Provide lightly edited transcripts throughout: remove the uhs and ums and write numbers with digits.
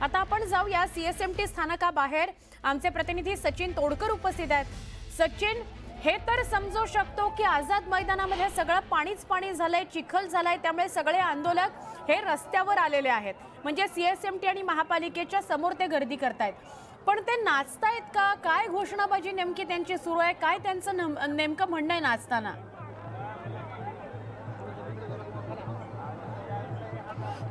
आता आपण जाऊया सीएसएमटी स्थानकाबाहेर आमचे प्रतिनिधी सचिन तोडकर उपस्थित आहेत। सचिन, हे तर समजू शकतो की आझाद मैदानामध्ये सगळं पाणीच पाणी झालंय, चिखल झालाय, त्यामुळे सगळे आंदोलक हे रस्त्यावर आलेले आहेत। म्हणजे सीएसएमटी आणि महापालिकेच्या समोर ते गर्दी करतायत, पण ते नाचतायत का? काय घोषणाबाजी नेमकी त्यांची सुरू आहे? काय त्यांचं नेमकं म्हणणं आहे नाचताना?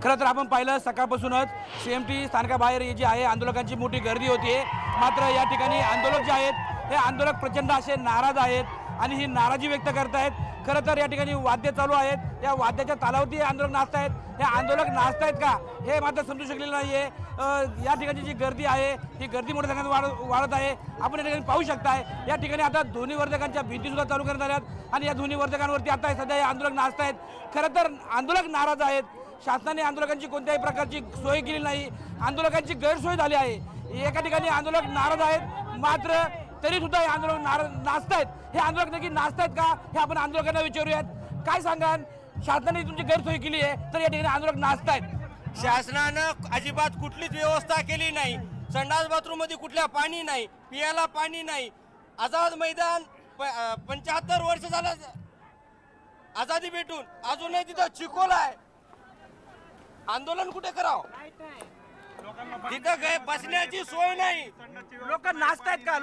खरं तर आपण पाहिलं सकाळपासूनच सीएमटी स्थानकाबाहेर जी आहे आंदोलकांची मोठी गर्दी होती। मात्र या ठिकाणी आंदोलक जे आहेत हे आंदोलक प्रचंड असे नाराज आहेत आणि ही नाराजी व्यक्त करतायत। खरं तर या ठिकाणी वाद्य चालू आहेत, या वाद्याच्या तालावरती हे आंदोलक नाचतायत। हे आंदोलक नाचतायत का हे मात्र समजू शकलेलं नाहीये। या ठिकाणी जी गर्दी आहे ही गर्दी मोठ्या संख्येने वाढत आहे। आपण या ठिकाणी पाहू शकताय या ठिकाणी आता ध्वनिवर्धकांच्या भिंती सुद्धा चालू करण्यात आल्यात आणि या ध्वनिवर्धकांवरती आता सध्या हे आंदोलक नाचतायत। खरं तर आंदोलक नाराज आहेत। शासनाने आंदोलकांची कोणत्याही प्रकारची सोय केली नाही, आंदोलकांची गैरसोय झाली आहे। एका ठिकाणी आंदोलक नाराज आहेत, मात्र तरी सुद्धा हे आंदोलक नाचतायत। हे आंदोलक नक्की नाचतायत का हे आपण आंदोलकांना विचारूयात। काय सांगाल, शासनाने तुमची गैरसोय केली आहे तर या ठिकाणी आंदोलक नाचतायत? शासनानं अजिबात कुठलीच व्यवस्था केली नाही। संडास बाथरूम मध्ये कुठल्या पाणी नाही, पियाला पाणी नाही। आझाद मैदान 75 वर्ष झालं आझादी भेटून अजूनही तिथं चिखल आहे। आंदोलन कुठे करावं? तिथं काय बसण्याची सोय नाही। लोक नाचतायत का?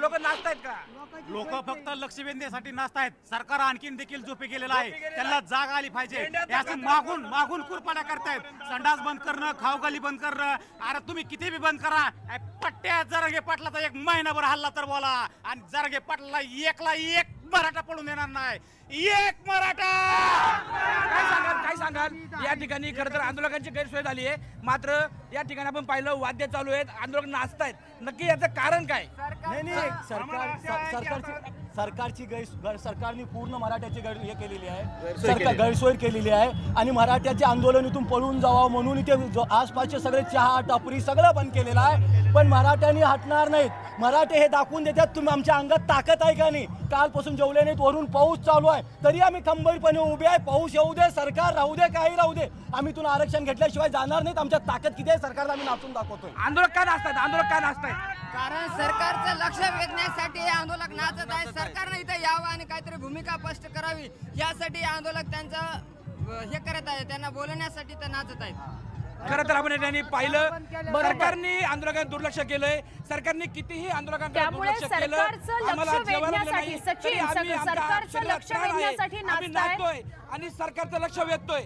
लोक फक्त लक्ष वेधण्यासाठी नाचतायत। सरकार आणखीन देखील झोपे गेलेलं आहे, त्यांना जाग आली पाहिजे। याचं मागून कुरपाड्या करतायत। संडास बंद करणं, खाऊगाली बंद करणं, अरे तुम्ही किती बी बंद करा। पट्ट्या जरांगे पाटलाचा 1 महिनाभर हल्ला तर बोला, आणि जरांगे पाटलाला एकला एक मराठा पडून देणार नाही। एक मराठा काय सांगाल? या ठिकाणी खरं तर आंदोलकांची गैरसोय झाली आहे, मात्र या ठिकाणी आपण पाहिलं वाद्य चालू आहेत, आंदोलक नाचतायत। नक्की याचं कारण काय? नाही सरकारने पूर्ण मराठ्याची हे केलेली आहे, गैरसोय केलेली आहे आणि मराठ्याचे आंदोलन इथून पळून जावं म्हणून इथे आसपासचे सगळे चहा टपरी सगळं बंद केलेलं आहे। पण मराठ्यांनी हटणार नाहीत। मराठे हे दाखवून देतात तुम्ही आमच्या अंगात ताकद आहे का नाही। कालपासून जेवले नाहीत, वरून पाऊस चालू आहे तरी आम्ही खंबीरपणे उभे आहे। पाऊस येऊ दे, सरकार राहू दे, काही राहू दे, आम्ही तुला आरक्षण घेतल्याशिवाय जाणार नाहीत। आमच्या ताकद किती आहे सरकारला आम्ही नाचून दाखवतोय। आंदोलक का नाचतायत? कारण सरकारचं लक्ष वेधण्यासाठी हे आंदोलक नाचत आहे। सरकारने इथे यावं आणि काहीतरी भूमिका स्पष्ट करावी यासाठी आंदोलक त्यांचं हे करत आहे, त्यांना बोलवण्यासाठी ते नाचत आहेत। खरं तर आपण यांनी पाहिलं सरकारने आंदोलकांना दुर्लक्ष केलंय। सरकारने कितीही आंदोलकांकडे त्यामुळे दुर्लक्ष केलं, सरकारचं आम्हाला लक्ष जेवण दिलं वेधण्यासाठी नाही, सचिन, तरी आम्ही आमच्या सरकारचं शरीरात लक्ष प्राण आहे, वेधण्यासाठी आम्ही नाचताय। नाचतोय आणि सरकारचं लक्ष वेधतोय।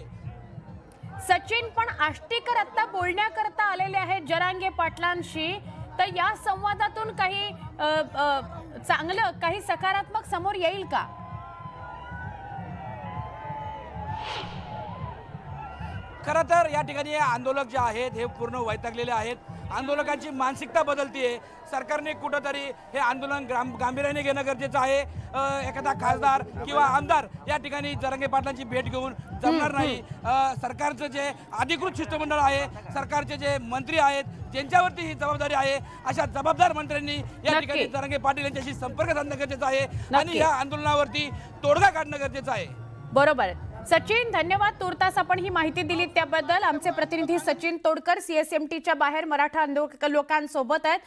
सचिन, पण आष्टीकर आता बोलण्याकरता आलेले आहेत जरांगे पाटलांशी, तर या संवादातून काही चांगलं, काही सकारात्मक समोर येईल का? खरं तर या ठिकाणी हे आंदोलक जे आहेत हे पूर्ण वैतागलेले आहेत। आंदोलकांची मानसिकता बदलतीये। सरकारने कुठंतरी हे आंदोलन गांभीर्याने घेणं गरजेचं आहे। एखादा खासदार किंवा आमदार या ठिकाणी जरांगे पाटलांची भेट घेऊन जमणार नाही। सरकारचं जे अधिकृत शिष्टमंडळ आहे, सरकारचे जे मंत्री आहेत, ज्यांच्यावरती ही जबाबदारी आहे, अशा जबाबदार मंत्र्यांनी या ठिकाणी जरांगे पाटील यांच्याशी संपर्क साधणं गरजेचं आहे आणि या आंदोलनावरती तोडगा काढणं गरजेचं आहे। बरोबर सचिन, धन्यवाद। तुर्तास आपण ही माहिती दिली त्याबद्दल। आमचे प्रतिनिधी सचिन तोडकर सीएसएमटीच्या बाहेर मराठा लोकांसोबत आहेत।